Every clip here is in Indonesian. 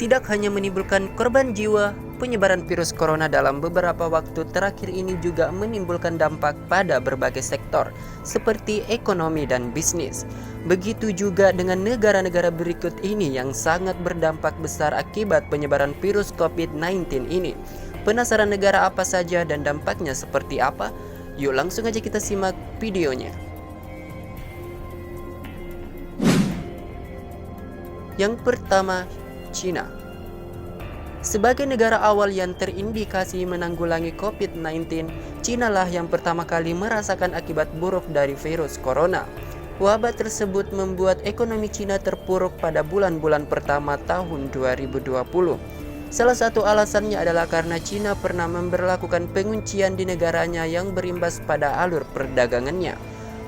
tidak hanya menimbulkan korban jiwa, penyebaran virus corona dalam beberapa waktu terakhir ini juga menimbulkan dampak pada berbagai sektor, seperti ekonomi dan bisnis. Begitu juga dengan negara-negara berikut ini yang sangat berdampak besar akibat penyebaran virus COVID-19 ini. Penasaran negara apa saja dan dampaknya seperti apa? Yuk langsung aja kita simak videonya. Yang pertama, Cina. Sebagai negara awal yang terindikasi menanggulangi COVID-19, Cina lah yang pertama kali merasakan akibat buruk dari virus corona. Wabah tersebut membuat ekonomi Cina terpuruk pada bulan-bulan pertama tahun 2020. Salah satu alasannya adalah karena Cina pernah memberlakukan penguncian di negaranya yang berimbas pada alur perdagangannya.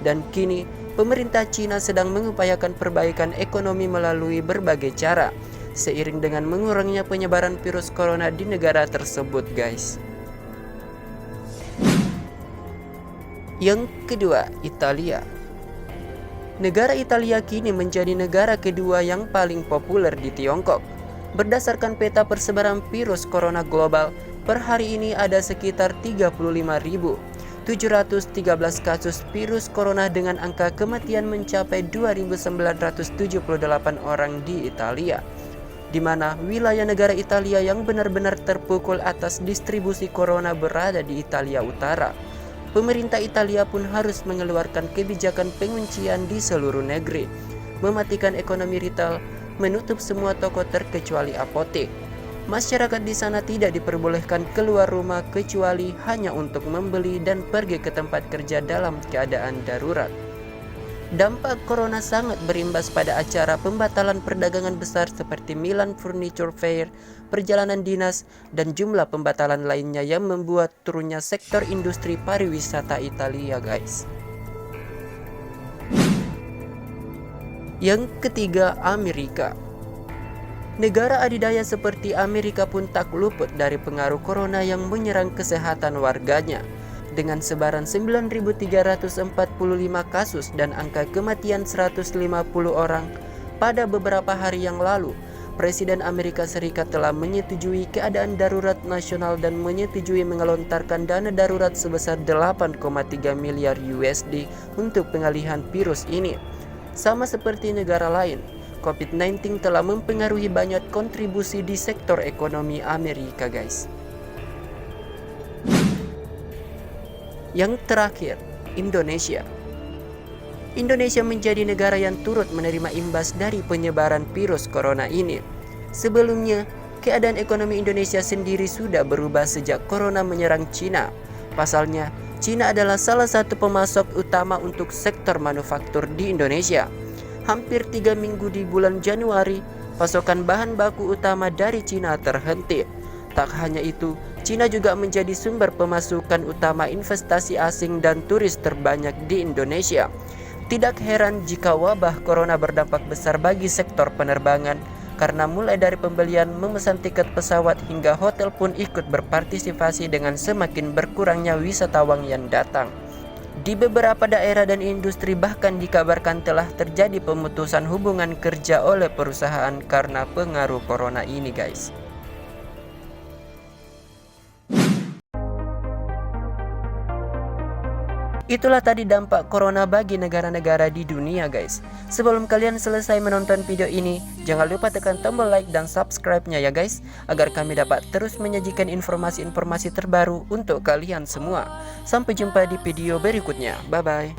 Dan kini, pemerintah Cina sedang mengupayakan perbaikan ekonomi melalui berbagai cara, seiring dengan mengurangnya penyebaran virus corona di negara tersebut, guys. Yang kedua, Italia. Negara Italia kini menjadi negara kedua yang paling populer di Tiongkok. Berdasarkan peta persebaran virus corona global, per hari ini ada sekitar 35.713 kasus virus corona dengan angka kematian mencapai 2.978 orang di Italia, di mana wilayah negara Italia yang benar-benar terpukul atas distribusi corona berada di Italia Utara. Pemerintah Italia pun harus mengeluarkan kebijakan penguncian di seluruh negeri, mematikan ekonomi retail, menutup semua toko terkecuali apotek. Masyarakat di sana tidak diperbolehkan keluar rumah kecuali hanya untuk membeli dan pergi ke tempat kerja dalam keadaan darurat. Dampak corona sangat berimbas pada acara pembatalan perdagangan besar seperti Milan Furniture Fair, perjalanan dinas, dan jumlah pembatalan lainnya yang membuat turunnya sektor industri pariwisata Italia, guys. Yang ketiga, Amerika. Negara adidaya seperti Amerika pun tak luput dari pengaruh corona yang menyerang kesehatan warganya. Dengan sebaran 9.345 kasus dan angka kematian 150 orang pada beberapa hari yang lalu, Presiden Amerika Serikat telah menyetujui keadaan darurat nasional dan menyetujui mengelontarkan dana darurat sebesar 8,3 miliar USD untuk pengalihan virus ini. Sama seperti negara lain, COVID-19 telah mempengaruhi banyak kontribusi di sektor ekonomi Amerika, guys. Yang terakhir, Indonesia. Indonesia menjadi negara yang turut menerima imbas dari penyebaran virus corona ini. Sebelumnya, keadaan ekonomi Indonesia sendiri sudah berubah sejak corona menyerang Cina. Pasalnya, Cina adalah salah satu pemasok utama untuk sektor manufaktur di Indonesia. Hampir 3 minggu di bulan Januari, pasokan bahan baku utama dari Cina terhenti. Tak hanya itu, Cina juga menjadi sumber pemasukan utama investasi asing dan turis terbanyak di Indonesia. Tidak heran jika wabah corona berdampak besar bagi sektor penerbangan, karena mulai dari pembelian memesan tiket pesawat hingga hotel pun ikut berpartisipasi dengan semakin berkurangnya wisatawan yang datang. Di beberapa daerah dan industri bahkan dikabarkan telah terjadi pemutusan hubungan kerja oleh perusahaan karena pengaruh corona ini, guys. Itulah tadi dampak corona bagi negara-negara di dunia, guys. Sebelum kalian selesai menonton video ini, jangan lupa tekan tombol like dan subscribe-nya ya, guys, agar kami dapat terus menyajikan informasi-informasi terbaru untuk kalian semua. Sampai jumpa di video berikutnya. Bye-bye.